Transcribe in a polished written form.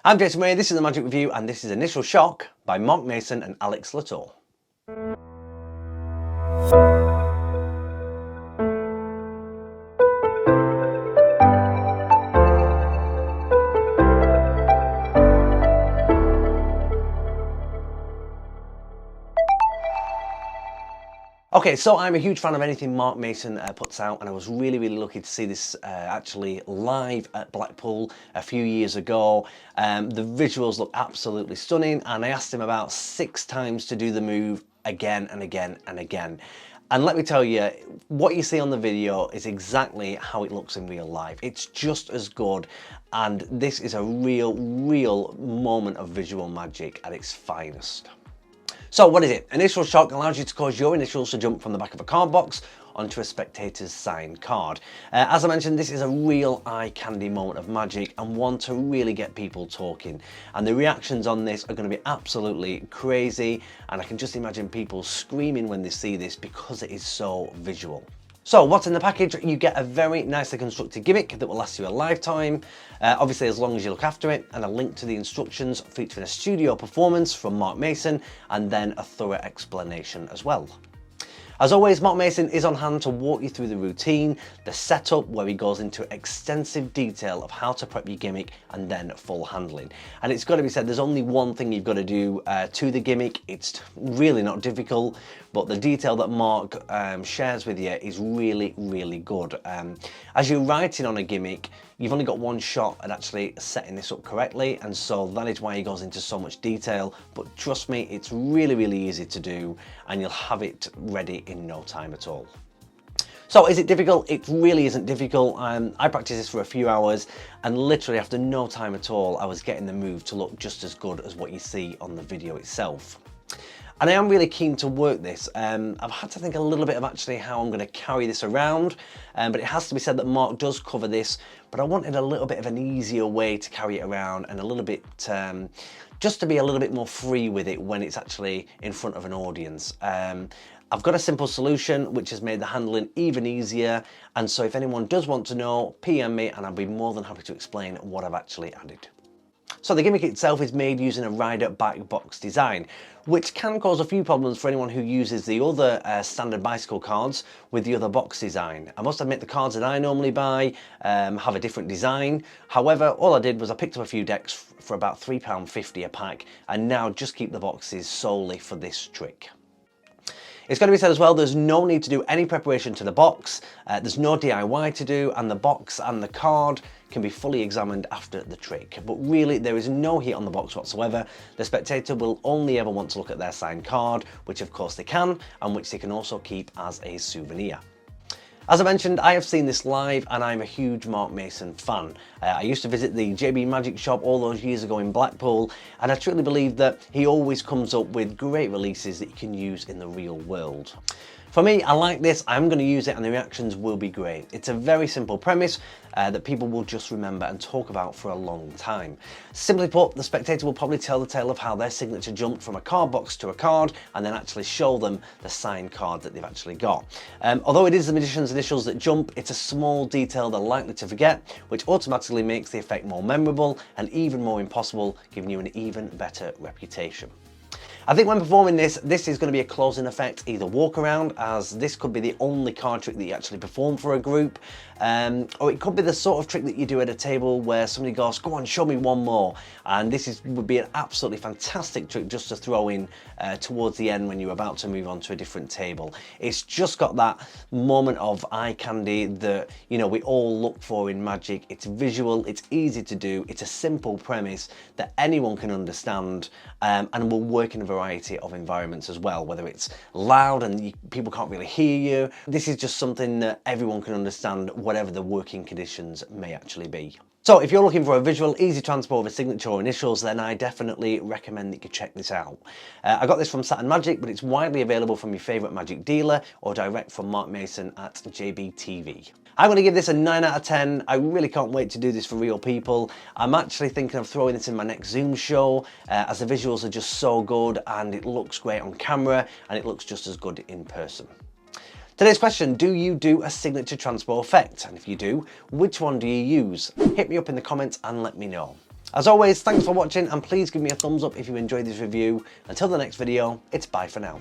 I'm Jason Ray, this is the Magic Review, and this is Initial Shock by Mark Mason and Alex Latorre. Okay, so I'm a huge fan of anything Mark Mason puts out, and I was really lucky to see this actually live at Blackpool a few years ago. The visuals look absolutely stunning, and I asked him about 6 times to do the move again and again and again. And let me tell you, what you see on the video is exactly how it looks in real life. It's just as good, and this is a real moment of visual magic at its finest. So what is it? Initial Shock allows you to cause your initials to jump from the back of a card box onto a spectator's signed card. As I mentioned, this is a real eye candy moment of magic and one to really get people talking. And the reactions on this are going to be absolutely crazy, and I can just imagine people screaming when they see this because it is so visual. So what's in the package? You get a very nicely constructed gimmick that will last you a lifetime, obviously as long as you look after it, and a link to the instructions featuring a studio performance from Mark Mason and then a thorough explanation as well. As always, Mark Mason is on hand to walk you through the routine, the setup where he goes into extensive detail of how to prep your gimmick and then full handling. And it's got to be said, there's only one thing you've got to do to the gimmick. It's really not difficult, but the detail that Mark shares with you is really good. As you're writing on a gimmick, you've only got one shot at actually setting this up correctly, and so that is why he goes into so much detail. But trust me, it's really easy to do, and you'll have it ready in no time at all. So is it difficult? It really isn't difficult. I practiced this for a few hours, and literally after no time at all, I was getting the move to look just as good as what you see on the video itself. And I am really keen to work this. I've had to think a little bit of actually how I'm going to carry this around, but it has to be said that Mark does cover this, but I wanted a little bit of an easier way to carry it around and a little bit, just to be a little bit more free with it when it's actually in front of an audience. I've got a simple solution which has made the handling even easier, and so if anyone does want to know, PM me and I'll be more than happy to explain what I've actually added. So the gimmick itself is made using a rider back box design, which can cause a few problems for anyone who uses the other standard bicycle cards with the other box design. I must admit the cards that I normally buy have a different design. However, all I did was I picked up a few decks for about £3.50 a pack, and now just keep the boxes solely for this trick. It's got to be said as well, there's no need to do any preparation to the box, there's no DIY to do, and the box and the card can be fully examined after the trick. But really, there is no heat on the box whatsoever. The spectator will only ever want to look at their signed card, which of course they can, and which they can also keep as a souvenir. As I mentioned, I have seen this live and I'm a huge Mark Mason fan. I used to visit the JB Magic shop all those years ago in Blackpool, and I truly believe that he always comes up with great releases that you can use in the real world. For me, I like this, I'm going to use it, and the reactions will be great. It's a very simple premise that people will just remember and talk about for a long time. Simply put, the spectator will probably tell the tale of how their signature jumped from a card box to a card, and then actually show them the signed card that they've actually got. Although it is the magician's initials that jump, it's a small detail they're likely to forget, which automatically makes the effect more memorable and even more impossible, giving you an even better reputation. I think when performing this is going to be a closing effect, either walk around, as this could be the only card trick that you actually perform for a group, or it could be the sort of trick that you do at a table where somebody goes, go on, show me one more, and this would be an absolutely fantastic trick just to throw in towards the end when you're about to move on to a different table. It's just got that moment of eye candy that, you know, we all look for in magic. It's visual, it's easy to do, it's a simple premise that anyone can understand, and will work in a variety of environments as well, whether it's loud and people can't really hear you. This is just something that everyone can understand, whatever the working conditions may actually be. So if you're looking for a visual, easy transport of a signature or initials, then I definitely recommend that you check this out. I got this from Saturn Magic, but it's widely available from your favourite magic dealer or direct from Mark Mason at JBTV. I'm going to give this a 9 out of 10. I really can't wait to do this for real people. I'm actually thinking of throwing this in my next Zoom show, as the visuals are just so good and it looks great on camera and it looks just as good in person. Today's question, do you do a signature transport effect? And if you do, which one do you use? Hit me up in the comments and let me know. As always, thanks for watching, and please give me a thumbs up if you enjoyed this review. Until the next video, it's bye for now.